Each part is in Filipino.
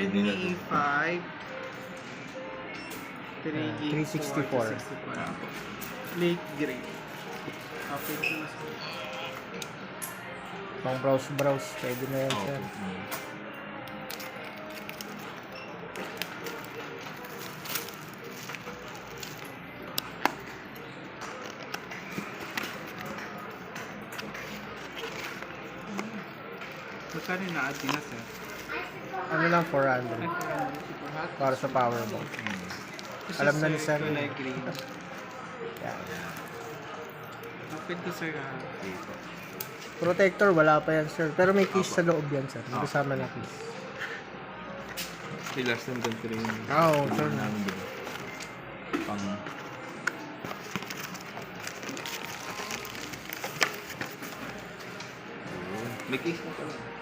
Redmi nila. E5 364. 364. Late grade. Okay ito na sir. Pang browse. Pwede na yan, sir. Magkano yung na-add din na sir? Ano lang, 400. Para sa power bank. Alam na ni sir. Kulay green. Yan. Open to sir ha. Protector, wala pa yan, sir. Pero may case sa loob yan, sir. May kasama na case. Kasi last time ganito rin yung Oo, sir. namin dito. Pang... May case na pala.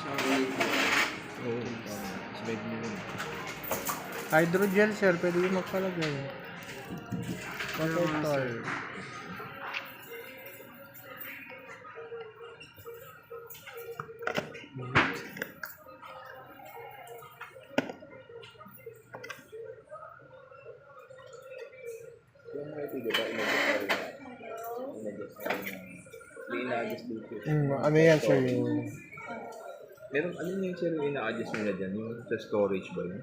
Sorry. Oo. Slide mo yun. Hydrogel, sir. Pwede yung magpalagay. Protector. Yung may ito, diba? Ina-adjust dito. Ano yan, sir? Yung... Meron, ano yung sir yung ina-adjust nila dyan? Yung sa storage ba yun?